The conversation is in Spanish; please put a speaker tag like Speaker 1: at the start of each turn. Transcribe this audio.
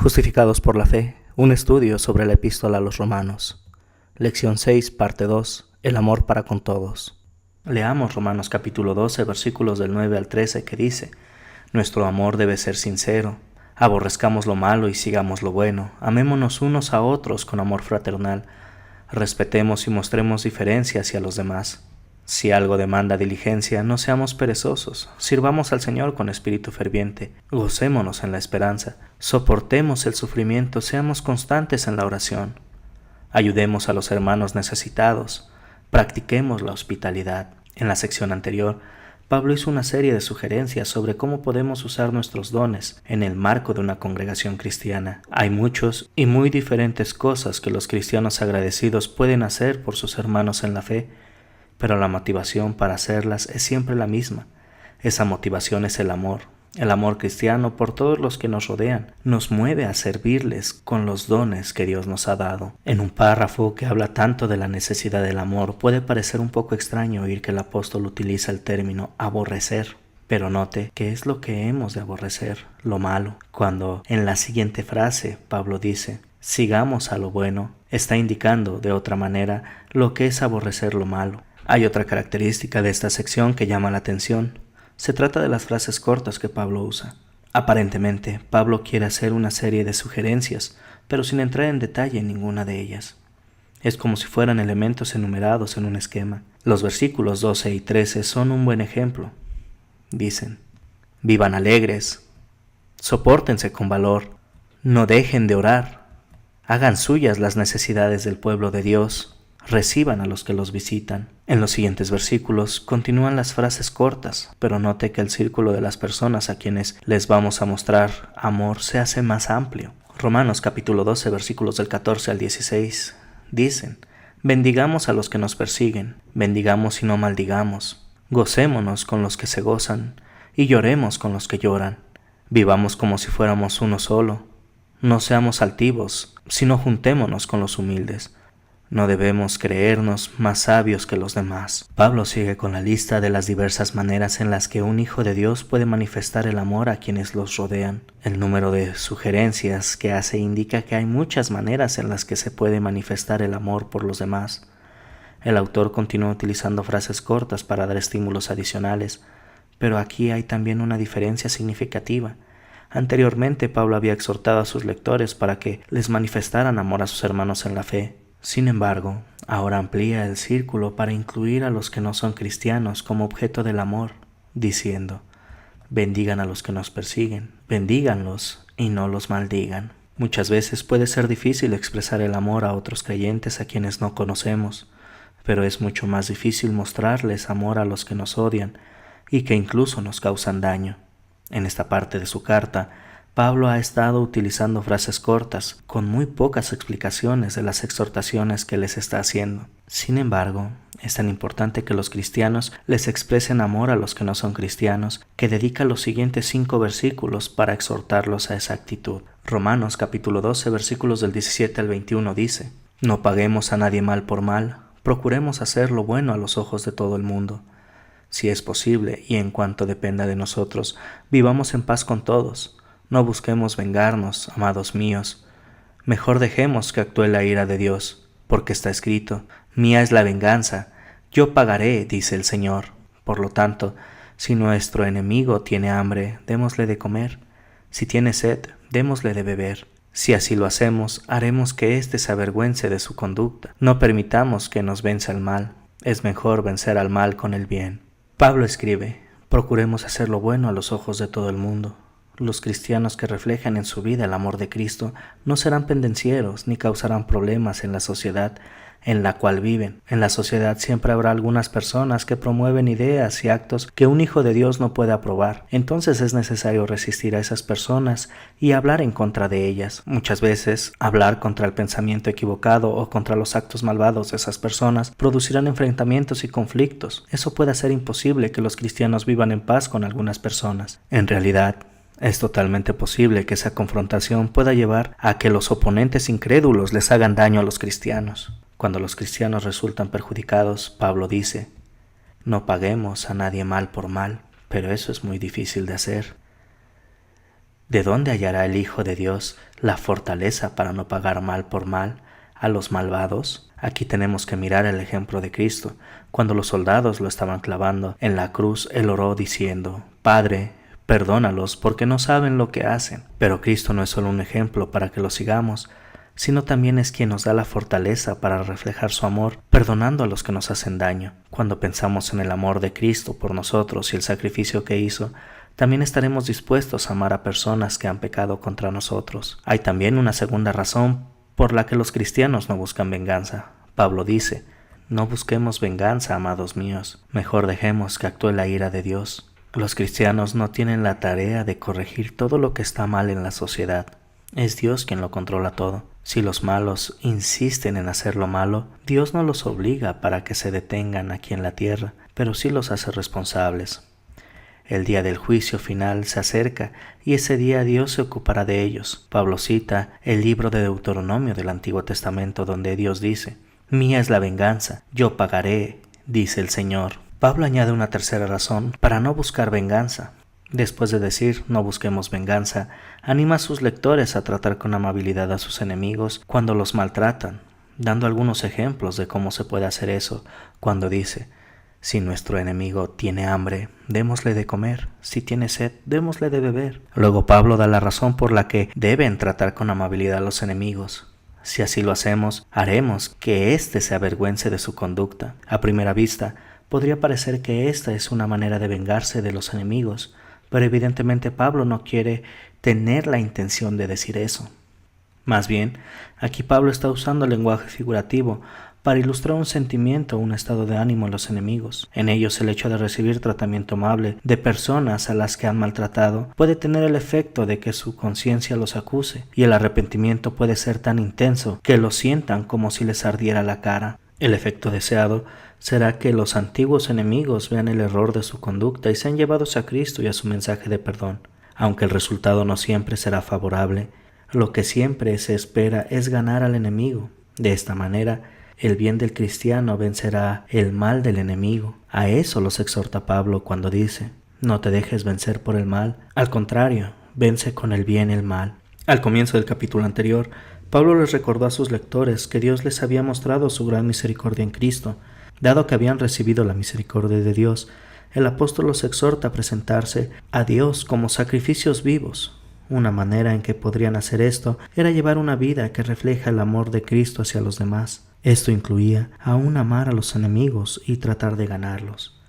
Speaker 1: Justificados por la fe, un estudio sobre la epístola a los Romanos. Lección 6, parte 2, el amor para con todos. Leamos Romanos capítulo 12, versículos del 9 al 13, que dice: Nuestro amor debe ser sincero, aborrezcamos lo malo y sigamos lo bueno, amémonos unos a otros con amor fraternal, respetemos y mostremos diferencia hacia los demás. Si algo demanda diligencia, no seamos perezosos, sirvamos al Señor con espíritu ferviente, gocémonos en la esperanza, soportemos el sufrimiento, seamos constantes en la oración. Ayudemos a los hermanos necesitados, practiquemos la hospitalidad. En la sección anterior, Pablo hizo una serie de sugerencias sobre cómo podemos usar nuestros dones en el marco de una congregación cristiana. Hay muchos y muy diferentes cosas que los cristianos agradecidos pueden hacer por sus hermanos en la fe, pero la motivación para hacerlas es siempre la misma. Esa motivación es el amor cristiano por todos los que nos rodean. Nos mueve a servirles con los dones que Dios nos ha dado. En un párrafo que habla tanto de la necesidad del amor, puede parecer un poco extraño oír que el apóstol utiliza el término aborrecer. Pero note que es lo que hemos de aborrecer, lo malo. Cuando en la siguiente frase Pablo dice: sigamos a lo bueno, está indicando de otra manera lo que es aborrecer lo malo. Hay otra característica de esta sección que llama la atención. Se trata de las frases cortas que Pablo usa. Aparentemente, Pablo quiere hacer una serie de sugerencias, pero sin entrar en detalle en ninguna de ellas. Es como si fueran elementos enumerados en un esquema. Los versículos 12 y 13 son un buen ejemplo. Dicen: vivan alegres, sopórtense con valor, no dejen de orar, hagan suyas las necesidades del pueblo de Dios, reciban a los que los visitan. En los siguientes versículos continúan las frases cortas, pero note que el círculo de las personas a quienes les vamos a mostrar amor se hace más amplio. Romanos capítulo 12, versículos del 14 al 16 dicen: bendigamos a los que nos persiguen, bendigamos y no maldigamos, gocémonos con los que se gozan y lloremos con los que lloran. Vivamos como si fuéramos uno solo, no seamos altivos, sino juntémonos con los humildes. No debemos creernos más sabios que los demás. Pablo sigue con la lista de las diversas maneras en las que un hijo de Dios puede manifestar el amor a quienes los rodean. El número de sugerencias que hace indica que hay muchas maneras en las que se puede manifestar el amor por los demás. El autor continúa utilizando frases cortas para dar estímulos adicionales, pero aquí hay también una diferencia significativa. Anteriormente, Pablo había exhortado a sus lectores para que les manifestaran amor a sus hermanos en la fe. Sin embargo, ahora amplía el círculo para incluir a los que no son cristianos como objeto del amor, diciendo: bendigan a los que nos persiguen, bendíganlos y no los maldigan. Muchas veces puede ser difícil expresar el amor a otros creyentes a quienes no conocemos, pero es mucho más difícil mostrarles amor a los que nos odian y que incluso nos causan daño. En esta parte de su carta, Pablo ha estado utilizando frases cortas, con muy pocas explicaciones de las exhortaciones que les está haciendo. Sin embargo, es tan importante que los cristianos les expresen amor a los que no son cristianos, que dedica los siguientes 5 versículos para exhortarlos a esa actitud. Romanos capítulo 12, versículos del 17 al 21 dice: no paguemos a nadie mal por mal, procuremos hacer lo bueno a los ojos de todo el mundo. Si es posible, y en cuanto dependa de nosotros, vivamos en paz con todos. No busquemos vengarnos, amados míos. Mejor dejemos que actúe la ira de Dios, porque está escrito: mía es la venganza, yo pagaré, dice el Señor. Por lo tanto, si nuestro enemigo tiene hambre, démosle de comer. Si tiene sed, démosle de beber. Si así lo hacemos, haremos que éste se avergüence de su conducta. No permitamos que nos venza el mal. Es mejor vencer al mal con el bien. Pablo escribe: procuremos hacer lo bueno a los ojos de todo el mundo. Los cristianos que reflejan en su vida el amor de Cristo no serán pendencieros ni causarán problemas en la sociedad en la cual viven. En la sociedad siempre habrá algunas personas que promueven ideas y actos que un hijo de Dios no puede aprobar. Entonces es necesario resistir a esas personas y hablar en contra de ellas. Muchas veces, hablar contra el pensamiento equivocado o contra los actos malvados de esas personas producirán enfrentamientos y conflictos. Eso puede hacer imposible que los cristianos vivan en paz con algunas personas. En realidad, es totalmente posible que esa confrontación pueda llevar a que los oponentes incrédulos les hagan daño a los cristianos. Cuando los cristianos resultan perjudicados, Pablo dice: no paguemos a nadie mal por mal, pero eso es muy difícil de hacer. ¿De dónde hallará el Hijo de Dios la fortaleza para no pagar mal por mal a los malvados? Aquí tenemos que mirar el ejemplo de Cristo. Cuando los soldados lo estaban clavando en la cruz, él oró diciendo: Padre, perdónalos porque no saben lo que hacen. Pero Cristo no es solo un ejemplo para que lo sigamos, sino también es quien nos da la fortaleza para reflejar su amor, perdonando a los que nos hacen daño. Cuando pensamos en el amor de Cristo por nosotros y el sacrificio que hizo, también estaremos dispuestos a amar a personas que han pecado contra nosotros. Hay también una segunda razón por la que los cristianos no buscan venganza. Pablo dice: no busquemos venganza, amados míos, mejor dejemos que actúe la ira de Dios. Los cristianos no tienen la tarea de corregir todo lo que está mal en la sociedad. Es Dios quien lo controla todo. Si los malos insisten en hacer lo malo, Dios no los obliga para que se detengan aquí en la tierra, pero sí los hace responsables. El día del juicio final se acerca y ese día Dios se ocupará de ellos. Pablo cita el libro de Deuteronomio del Antiguo Testamento donde Dios dice: Mía es la venganza, yo pagaré, dice el Señor. Pablo añade una tercera razón para no buscar venganza. Después de decir no busquemos venganza, anima a sus lectores a tratar con amabilidad a sus enemigos cuando los maltratan, dando algunos ejemplos de cómo se puede hacer eso cuando dice: si nuestro enemigo tiene hambre, démosle de comer. Si tiene sed, démosle de beber. Luego Pablo da la razón por la que deben tratar con amabilidad a los enemigos. Si así lo hacemos, haremos que éste se avergüence de su conducta. A primera vista, podría parecer que esta es una manera de vengarse de los enemigos, pero evidentemente Pablo no quiere tener la intención de decir eso. Más bien, aquí Pablo está usando el lenguaje figurativo para ilustrar un sentimiento o un estado de ánimo en los enemigos. En ellos el hecho de recibir tratamiento amable de personas a las que han maltratado puede tener el efecto de que su conciencia los acuse, y el arrepentimiento puede ser tan intenso que lo sientan como si les ardiera la cara. El efecto deseado será que los antiguos enemigos vean el error de su conducta y sean llevados a Cristo y a su mensaje de perdón. Aunque el resultado no siempre será favorable, lo que siempre se espera es ganar al enemigo. De esta manera, el bien del cristiano vencerá el mal del enemigo. A eso los exhorta Pablo cuando dice: no te dejes vencer por el mal, al contrario, vence con el bien el mal. Al comienzo del capítulo anterior, Pablo les recordó a sus lectores que Dios les había mostrado su gran misericordia en Cristo. Dado que habían recibido la misericordia de Dios, el apóstol los exhorta a presentarse a Dios como sacrificios vivos. Una manera en que podrían hacer esto era llevar una vida que refleja el amor de Cristo hacia los demás. Esto incluía aún amar a los enemigos y tratar de ganarlos.